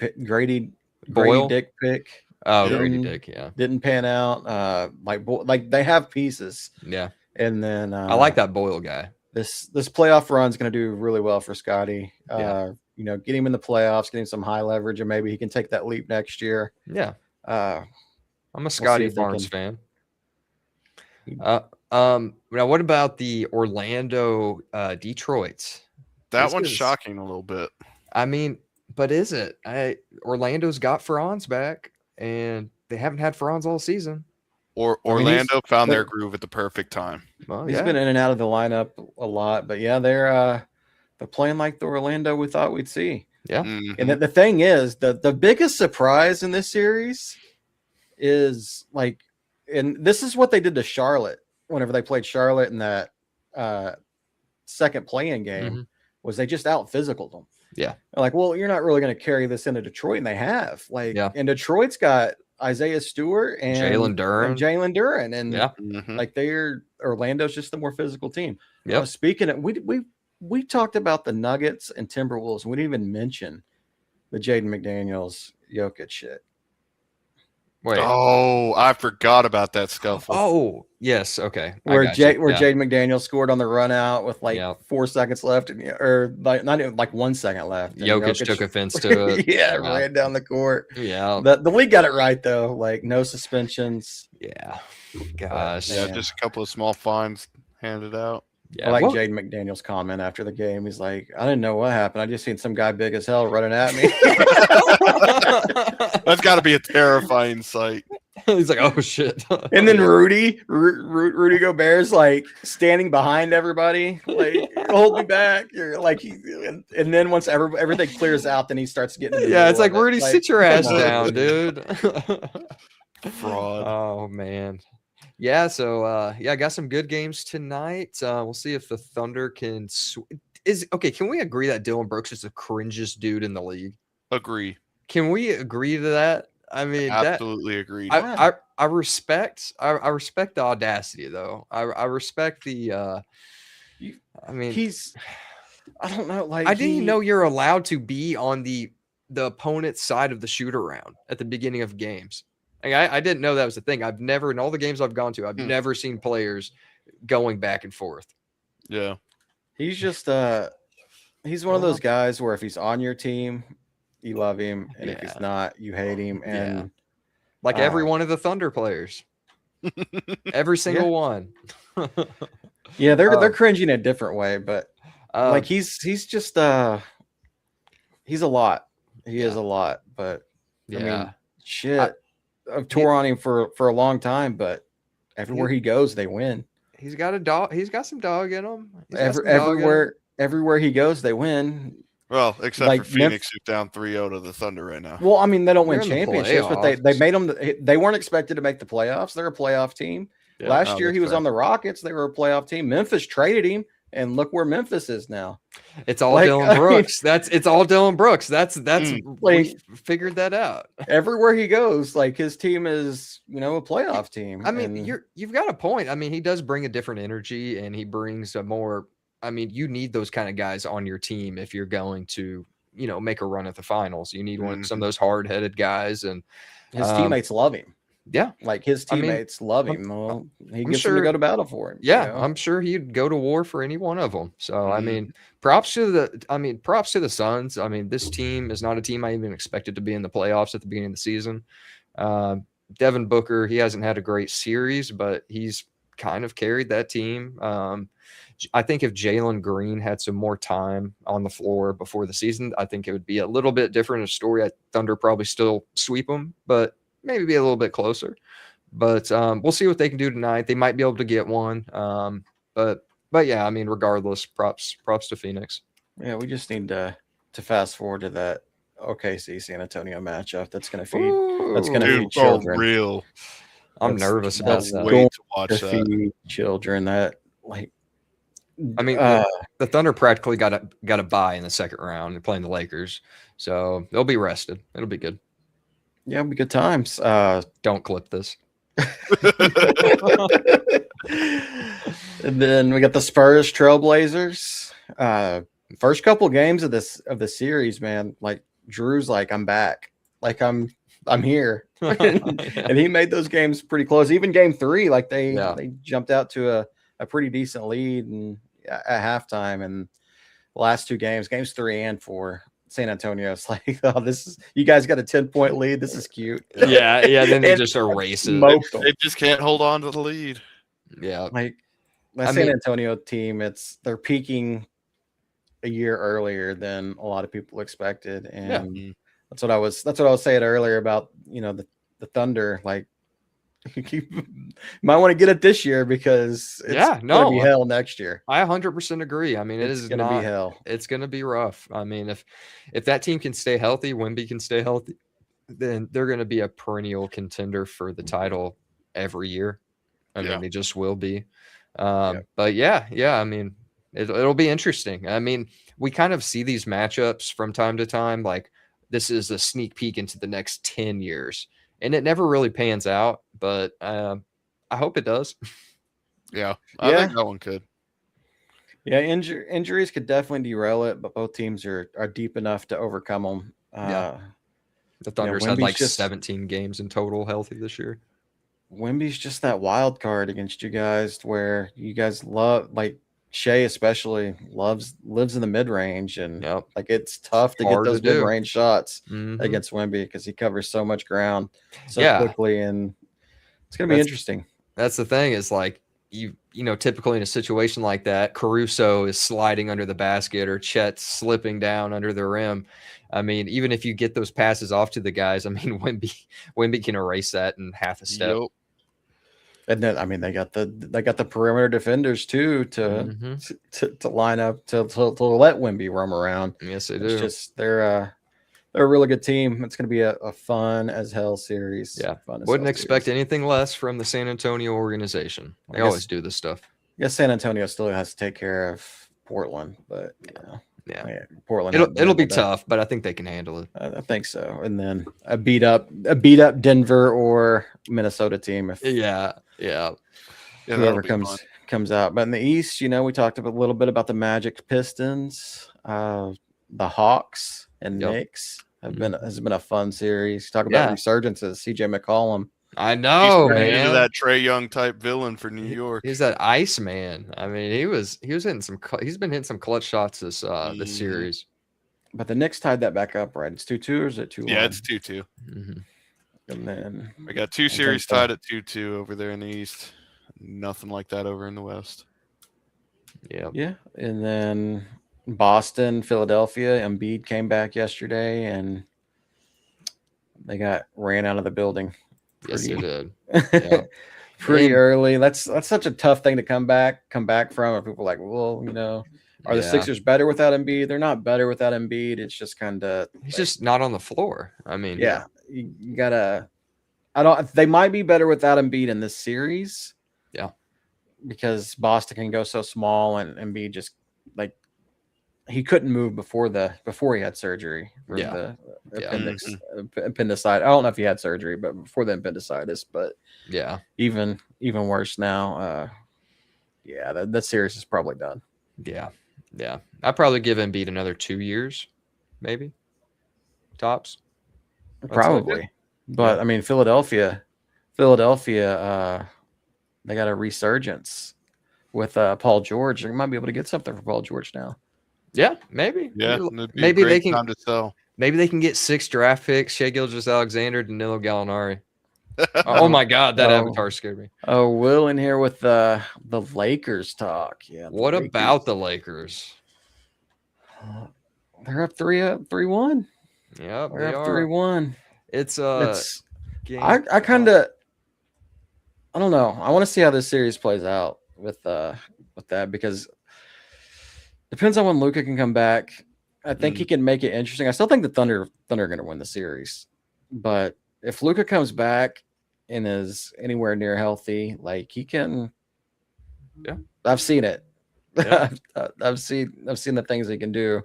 Boyle? Dick pick. Oh, Grady Dick. Yeah, didn't pan out. Like they have pieces. Yeah, and then I like that Boyle guy. This playoff run is going to do really well for Scotty. You know, get him in the playoffs, get him some high leverage, and maybe he can take that leap next year. Yeah. I'm a Scotty Barnes fan. Now, what about the Orlando Detroit? That one's shocking a little bit. I mean, but is it? Orlando's got Franz back, and they haven't had Franz all season. Orlando found their groove at the perfect time. Well, he's been in and out of the lineup a lot, but yeah, they're playing like the Orlando we thought we'd see. Yeah. Mm-hmm. And the thing is, the biggest surprise in this series is like, and this is what they did to Charlotte whenever they played Charlotte in that second play-in game, was they just out physicaled them. Yeah. They're like, well, you're not really going to carry this into Detroit, and they have. And Detroit's got Isaiah Stewart and Jalen Duren, and like Orlando's just the more physical team. Yeah. Speaking of, we talked about the Nuggets and Timberwolves. We didn't even mention the Jaden McDaniels Jokic shit. Wait. Oh, I forgot about that scuffle. Oh, yes. Okay. Where Jaden McDaniels scored on the run out with 4 seconds left, or not even 1 second left. Jokic took offense to it. Ran down the court. Yeah. The league got it right though. Like no suspensions. Yeah. Gosh. Yeah, just a couple of small fines handed out. Yeah, I like Jaden McDaniels' comment after the game. He's like, I didn't know what happened. I just seen some guy big as hell running at me. That's got to be a terrifying sight. He's like, oh, shit. And then Rudy Gobert's like standing behind everybody, like, hold me back. You're like, and then once everything clears out, then he starts getting. It's like, Rudy, sit your ass down, dude. Fraud. Oh, man. Yeah, so I got some good games tonight. We'll see if the Thunder can can we agree that Dylan Brooks is the cringiest dude in the league? Agree. Can we agree to that? I mean, absolutely agree. I respect the audacity though. I respect the I don't know, like I didn't know you're allowed to be on the opponent's side of the shoot around at the beginning of games. Like, I didn't know that was a thing. I've never, in all the games I've gone to, I've never seen players going back and forth. Yeah. He's just he's one of those guys where if he's on your team, you love him, and if he's not, you hate him. And like every one of the Thunder players. Every single one. Yeah, they're cringing a different way, but like he's just he's a lot. He is a lot, but I mean, shit. I've tore on him for a long time, but everywhere he goes, they win. He's got a dog. He's got some dog in him. Everywhere he goes, they win. Well, except for Phoenix, who's down 3-0 to the Thunder right now. Well, I mean, they don't win championships, but they made them. They weren't expected to make the playoffs. They're a playoff team. Last year, he was on the Rockets. They were a playoff team. Memphis traded him. and look where Memphis is now. It's all Like, Dylan I mean- Brooks. It's all Dylan Brooks. That's like- we figured that out. Everywhere he goes, like his team is, a playoff team. I mean, and you've got a point. I mean, he does bring a different energy, and he brings a more. I mean, you need those kind of guys on your team if you're going to, make a run at the finals. You need some of those hard-headed guys, and his teammates love him. Yeah, Like his I mean, teammates love him. Well, he I'm gets them to sure- go to battle for him. yeah, I'm sure he'd go to war for any one of them. So I mean, props to the Suns. I mean, this team is not a team I even expected to be in the playoffs at the beginning of the season. Devin Booker, he hasn't had a great series, but he's kind of carried that team. I think if Jalen Green had some more time on the floor before the season, I think it would be a little bit different a story. Thunder probably still sweep them, but maybe be a little bit closer. But we'll see what they can do tonight. They might be able to get one. But yeah, I mean, regardless, props to Phoenix. Yeah, we just need to fast forward to that OKC San Antonio matchup. That's going to feed. That's going to Dude, feed children. real. I'm That's- nervous about that's that. Wait to watch To that. feed children that like. I mean, the Thunder practically got a bye in the second round. They're playing the Lakers, so they'll be rested. It'll be good. yeah, it'll be good times. Don't clip this. And then we got the Spurs Trailblazers. First couple games of the series, man. Like Drew's like, I'm back. Like I'm here. And he made those games pretty close. Even game 3, like they jumped out to a pretty decent lead and at halftime. And the last 2 games 3 and 4, San Antonio, it's like, oh, this is, you guys got a 10-point lead. This is cute. yeah. Then they And just erase it. smoked them. They just can't hold on to the lead. Yeah. Like the I San mean- Antonio team, they're peaking a year earlier than a lot of people expected, and that's what I was saying earlier about the Thunder. Like you might want to get it this year because it's gonna be hell next year. I 100% agree. I mean, It's gonna be hell. It's going to be rough. I mean, if that team can stay healthy, Wemby can stay healthy, then they're going to be a perennial contender for the title every year. I mean, they just will be. But yeah. I mean, it'll be interesting. I mean, we kind of see these matchups from time to time. Like this is a sneak peek into the next 10 years, and it never really pans out. But I hope it does. Yeah, I think that one could. Yeah, injuries could definitely derail it, but both teams are deep enough to overcome them. The Thunder's had Wemby's like just 17 games in total healthy this year. Wemby's just that wild card against you guys, where you guys love, like Shea especially lives in the mid range, and like it's tough to get Hard to those do. mid range shots Mhm. against Wemby because he covers so much ground so Yeah. quickly, and it's gonna be interesting. That's the thing is like you know, typically in a situation like that, Caruso is sliding under the basket or Chet's slipping down under the rim. I mean, even if you get those passes off to the guys, I mean, Wemby can erase that in half a step. Yep. And then I mean they got the perimeter defenders too Mhm. to line up to let Wemby roam around. Yes, they It's do. just they're a really good team. It's going to be a fun as hell series. Yeah. Fun as Wouldn't hell expect series. anything less from the San Antonio organization. They I guess- always do this stuff. I guess San Antonio still has to take care of Portland, but Yeah. Portland. It'll be tough, but I think they can handle it. I think so. And then a beat up Denver or Minnesota team if Yeah. Yeah, that'll whoever be fun. comes out. But in the East, we talked a little bit about the Magic, Pistons, the Hawks, and Yep. Knicks. Has been a fun series. Talk about resurgences. CJ McCollum. I He's know, turning man. into that Trey Young type villain for New York. He's that ice man. I mean, he was hitting some. He's been hitting some clutch shots this Mhm. series. But the Knicks tied that back up, right? It's 2-2 or is it 2-1? Yeah, it's 2-2. Mhm. And then We got 2 think series so. tied at 2-2 over there in the East. Nothing like that over in the West. Yeah. yeah, and then Boston, Philadelphia, Embiid came back yesterday and they got ran out of the building. Yes, they Pretty- did. Yeah. Pretty And- early. That's such a tough thing to come back from. And people are like, well, are the Yeah. Sixers better without Embiid? They're not better without Embiid. It's just kind of He's just not on the floor. I mean, yeah. You gotta. They might be better without Embiid in this series. Yeah. because Boston can go so small and be just like he couldn't move before he had surgery for Yeah. the Yeah. appendicite. I don't know if he had surgery, but before the appendicitis. But Yeah. even worse now. Yeah, that series is probably done. Yeah. Yeah. I'd probably give Embiid another 2 years, maybe tops. Probably. But I mean, Philadelphia, they got a resurgence with Paul George. They might be able to get something for Paul George now. Yeah, maybe. Yeah, Maybe they can. Time to sell. Maybe they can get 6 draft picks: Shai Gilgeous-Alexander, Danilo Gallinari. Oh my God, that avatar scared me. Oh, Will in here with the Lakers talk. Yeah. What about the Lakers? They're up 3-1. Yeah, they're up 3-1. It's I kind of I don't know. I want to see how this series plays out with that because depends on when Luka can come back. I think he can make it interesting. I still think the Thunder are going to win the series, but if Luka comes back and is anywhere near healthy, like he can. Yeah, I've seen it. Yeah. I've seen the things he can do.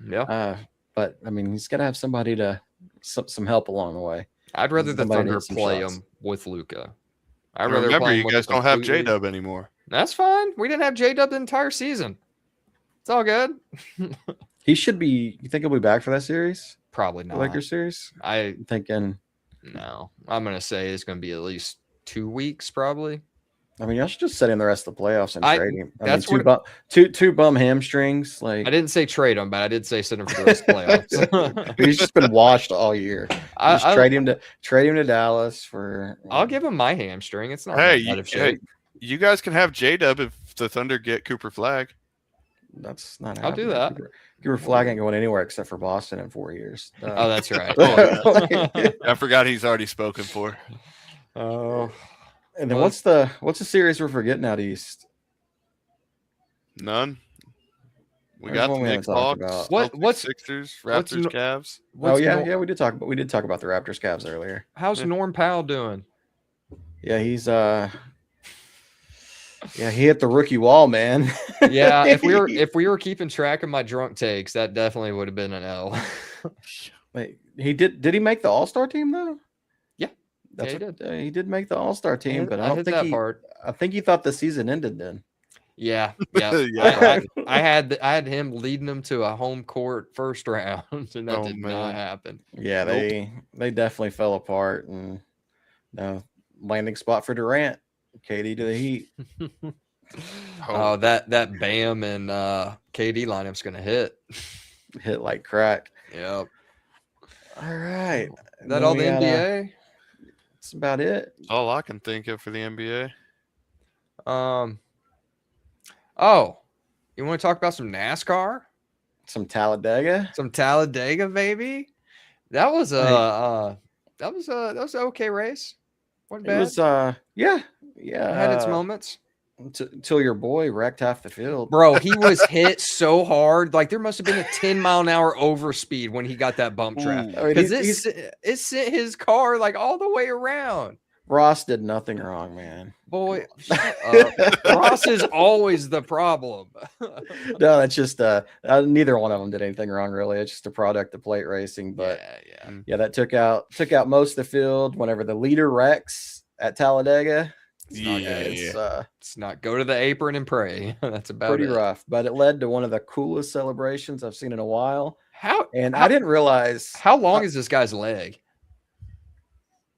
Yeah, but I mean, he's got to have somebody to some help along the way. I'd rather the Thunder play him with Luka. Remember, you guys don't have J-Dub anymore. That's fine. We didn't have J-Dub the entire season. It's all good. He should be. You think he'll be back for that series? Probably not. Lakers series? I'm thinking. No, I'm gonna say it's gonna be at least 2 weeks, probably. I mean, y'all should just set in the rest of the playoffs and trade him. That's two bum hamstrings. Like I didn't say trade him, but I did say set him for the rest of the playoffs. He's just been washed all year. Trade him to Dallas for. I'll give him my hamstring. It's not. Hey, you guys can have J-Dub if the Thunder get Cooper Flag. That's not. I'll do that. Cooper Flag ain't going anywhere except for Boston in 4 years. Oh, that's right. I forgot he's already spoken for. Oh. And then what's the series we're forgetting out east? None. We got the Knicks, Hawks, what's Sixers, Raptors, Cavs. Yeah, we did talk about the Raptors, Cavs earlier. How's Norm Powell doing? Yeah, he's he hit the rookie wall, man. Yeah, if we were keeping track of my drunk takes, that definitely would have been an L. Wait, he did he make the All-Star team though? He did. He did make the All-Star team, but I don't think I think he thought the season ended then. Yeah. I had him leading them to a home court first round, and that did not happen. Yeah, they definitely fell apart, and landing spot for Durant, KD to the Heat. Oh, that Bam and KD lineup's gonna hit like crack. Yep. All right. Is that all the NBA? That's about it. That's all I can think of for the NBA. Oh, you want to talk about some NASCAR? Some Talladega? Some Talladega, baby. That was an okay race. Wasn't bad. It was yeah. It had its moments. Until your boy wrecked half the field. Bro, he was hit so hard. Like there must have been a 10-mile-an-hour overspeed when he got that bump trap. Because it sent his car like all the way around. Ross did nothing wrong, man. Boy, shut up. Ross is always the problem. No, that's just neither one of them did anything wrong, really. It's just a product of plate racing. But yeah, that took out most of the field. Whenever the leader wrecks at Talladega, it's not go to the apron and pray. That's about pretty rough. But it led to one of the coolest celebrations I've seen in a while. I didn't realize how long is this guy's leg?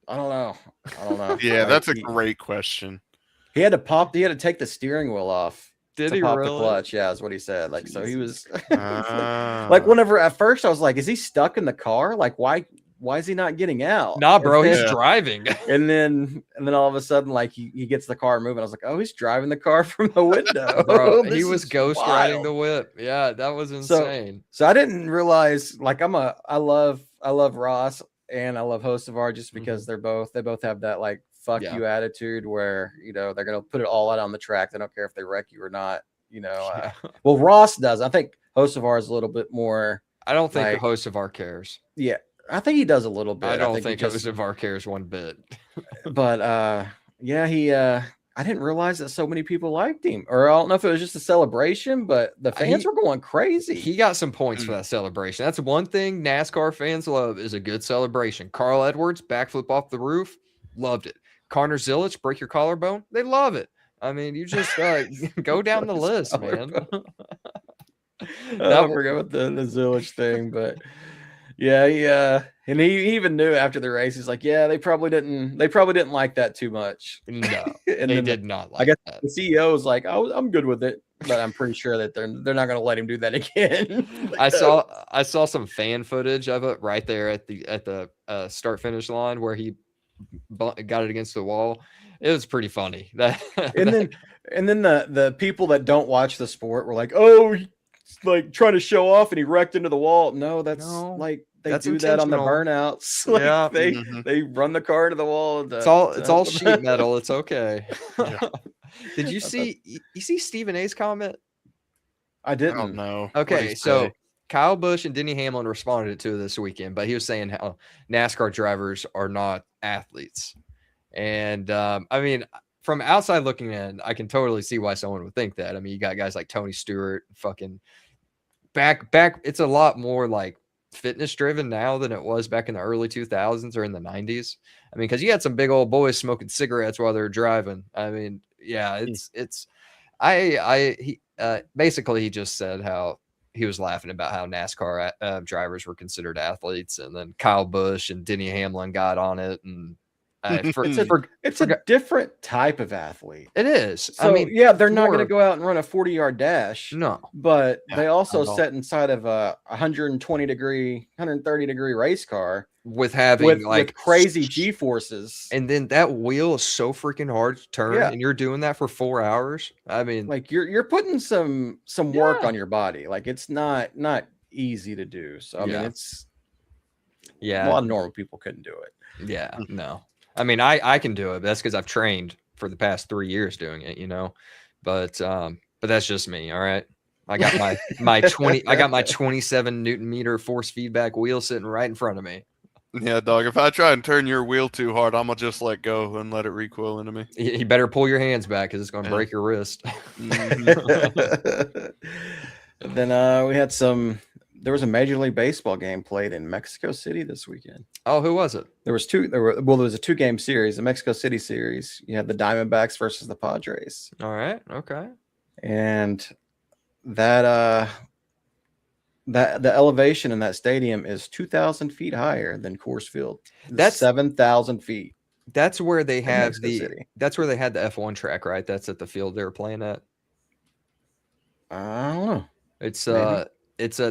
I don't know. Yeah, that's a great question. He had to take the steering wheel off. Did he pop really? The clutch? Yeah, is what he said. Like, so he was like, whenever at first I was like, is he stuck in the car? Like, why is he not getting out? Nah, bro, he's driving. And then all of a sudden, like he gets the car moving. I was like, oh, he's driving the car from the window. Bro, he was ghost riding the whip. Yeah, that was insane. So I didn't realize, like, I love Ross and I love Hocevar just because they both have that like fuck you attitude where, they're going to put it all out on the track. They don't care if they wreck you or not, Well, Ross does. I think Hocevar is a little bit more. I don't think Hocevar cares. Yeah, I think he does a little bit. I don't think Hocevar cares one bit. But he I didn't realize that so many people liked him. Or I don't know if it was just a celebration, but the fans were going crazy. He got some points for that celebration. That's one thing NASCAR fans love is a good celebration. Carl Edwards, backflip off the roof, loved it. Connor Zilisch, break your collarbone, they love it. I mean, you just go down the list, man. I forgot about the Zilisch thing, but yeah, and he even knew after the race, he's like, yeah, they probably didn't like that too much. No, and they did not like I guess that. The CEO was like, I'm good with it, but I'm pretty sure that they're not going to let him do that again. I saw some fan footage of it right there at the start finish line where he got it against the wall. It was pretty funny. And then the people that don't watch the sport were like, oh, he's like trying to show off and he wrecked into the wall. No, that's do that on the burnouts. Like they run the car into the wall. It's all sheet metal. It's okay. Did you see Stephen A's comment? I didn't. I don't know. Okay, so Kyle Busch and Denny Hamlin responded to it this weekend, but he was saying how NASCAR drivers are not athletes. And I mean, from outside looking in, I can totally see why someone would think that. I mean, you got guys like Tony Stewart, fucking back. It's a lot more like fitness driven now than it was back in the early 2000s or in the 90s. I mean, because you had some big old boys smoking cigarettes while they're driving. I mean, yeah, basically he just said how he was laughing about how NASCAR drivers were considered athletes, and then Kyle Busch and Denny Hamlin got on it, and it's a different type of athlete. It is. So, I mean, yeah, they're not going to go out and run a 40-yard dash. No, but they also set inside of a 130-degree race car with with crazy G-forces. And then that wheel is so freaking hard to turn, and you're doing that for 4 hours. I mean, like you're putting some work on your body. Like it's not easy to do. So I mean, it's a lot of normal people couldn't do it. Yeah, no. I mean, I can do it. But that's because I've trained for the past 3 years doing it, but that's just me. All right. I got my 27 Newton meter force feedback wheel sitting right in front of me. Yeah, dog. If I try and turn your wheel too hard, I'm gonna just let go and let it recoil into me. You better pull your hands back because it's gonna break your wrist. Then we had there was a Major League Baseball game played in Mexico City this weekend. Oh, who was it? There was two. There was a 2-game series, the Mexico City series. You had the Diamondbacks versus the Padres. All right. Okay. And that the elevation in that stadium is 2,000 feet higher than Coors Field. That's 7,000 feet. That's where they have that's where they had the F1 track, right? That's at the field they were playing at. I don't know.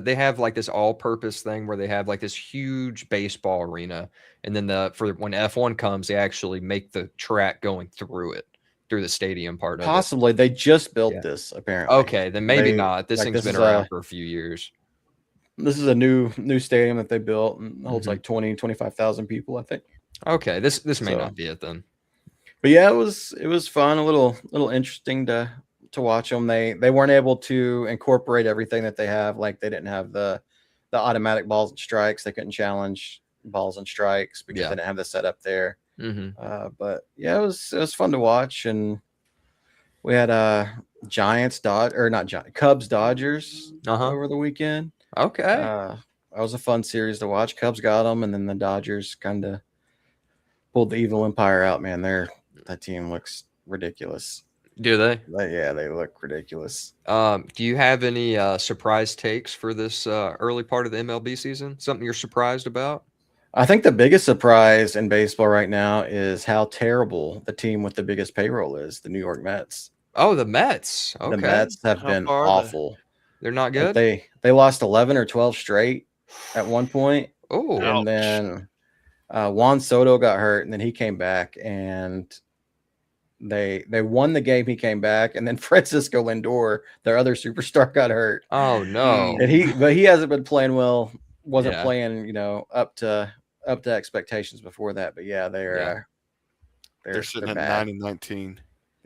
They have like this all-purpose thing where they have like this huge baseball arena, and then for when F1 comes, they actually make the track going through the stadium part of it. Possibly they just built this apparently. Okay, then maybe not. This thing's been around for a few years. This is a new stadium that they built and holds like 25,000 people, I think. Okay, this may not be it then. But yeah, it was fun, a little interesting to watch them. They weren't able to incorporate everything that they have. Like they didn't have the automatic balls and strikes. They couldn't challenge balls and strikes because they didn't have the setup there. But yeah, it was fun to watch, and we had Cubs Dodgers over the weekend. Okay, that was a fun series to watch. Cubs got them, and then the Dodgers kind of pulled the evil empire out. Man, that team looks ridiculous. Do they? Yeah, they look ridiculous. Do you have any surprise takes for this early part of the MLB season? Something you're surprised about? I think the biggest surprise in baseball right now is how terrible the team with the biggest payroll is, the New York Mets. Oh, the Mets. Okay. The Mets have been awful. They're not good? They lost 11 or 12 straight at one point. Oh, and then Juan Soto got hurt, and then he came back, and they won the game. He came back, and then Francisco Lindor, their other superstar, got hurt. Oh no! And he hasn't been playing well. Wasn't playing, up to expectations before that. But yeah, they're sitting at 9-19.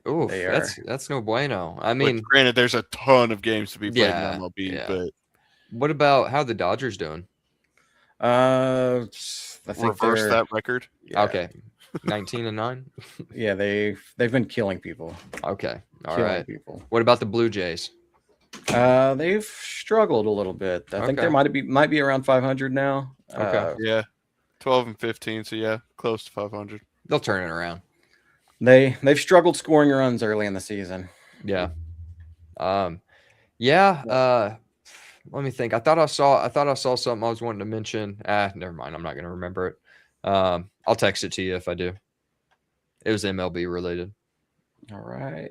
Oh, that's no bueno. I mean, granted, there's a ton of games to be played in MLB, but what about how the Dodgers doing? I think reverse that record. Yeah. Okay. 19-9. Yeah, they've been killing people. Okay, all killing right. people. What about the Blue Jays? They've struggled a little bit. I think Okay. they might be around 500 now. Okay. Yeah, 12 and 15. So yeah, close to 500. They'll turn it around. They've struggled scoring runs early in the season. Yeah. Yeah. Let me think. I thought I saw something I was wanting to mention. Never mind. I'm not going to remember it. I'll text it to you if I do. It was MLB related. All right.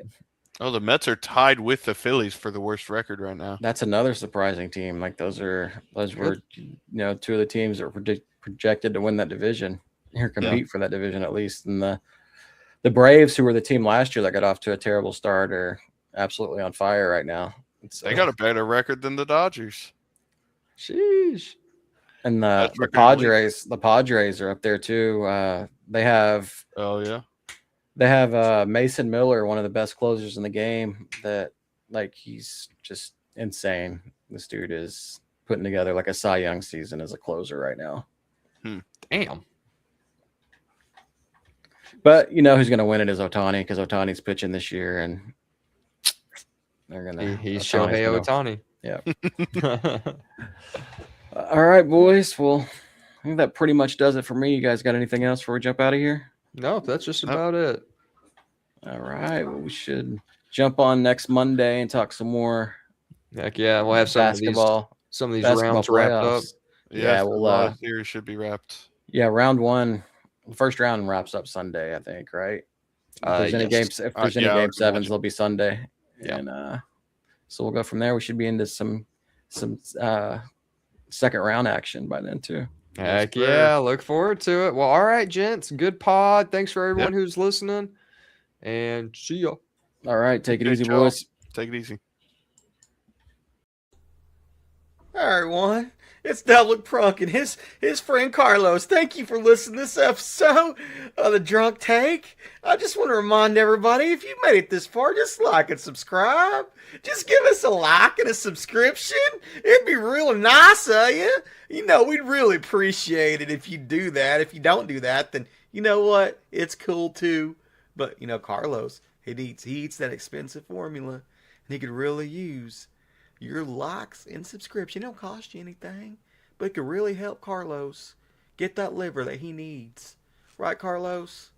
Oh, the Mets are tied with the Phillies for the worst record right now. That's another surprising team. Like those were two of the teams that were projected to win that division or compete for that division at least. And the Braves, who were the team last year that got off to a terrible start, are absolutely on fire right now. They got a better record than the Dodgers. Sheesh. And the Padres are up there too. They have Mason Miller, one of the best closers in the game. That he's just insane. This dude is putting together like a Cy Young season as a closer right now. Damn. But you know who's going to win it is Ohtani, because Ohtani's pitching this year, and they're gonna. He's Shohei Ohtani. Yeah. All right, boys. Well, I think that pretty much does it for me. You guys got anything else before we jump out of here? No, that's just about it. All right. Well, we should jump on next Monday and talk some more. Heck yeah, we'll have some of these rounds wrapped up. Yeah, well, series should be wrapped. Yeah, round one, first round wraps up Sunday, I think, right? If there's any games, if there's any game sevens, they'll be Sunday. Yeah. And so we'll go from there. We should be into some second round action by then too. Heck yeah, look forward to it. Well, all right, gents, good pod. Thanks for everyone who's listening, and see ya. All right, take it easy, boys. Take it easy. All right, everyone. It's Double Prunk and his friend Carlos. Thank you for listening to this episode of The Drunk Take. I just want to remind everybody, if you made it this far, just like and subscribe. Just give us a like and a subscription. It'd be real nice of you. You know, we'd really appreciate it if you do that. If you don't do that, then you know what? It's cool too. But, you know, Carlos, he eats that expensive formula, and he could really use your likes and subscription. It don't cost you anything, but it could really help Carlos get that liver that he needs. Right, Carlos?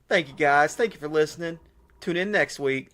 Thank you, guys. Thank you for listening. Tune in next week.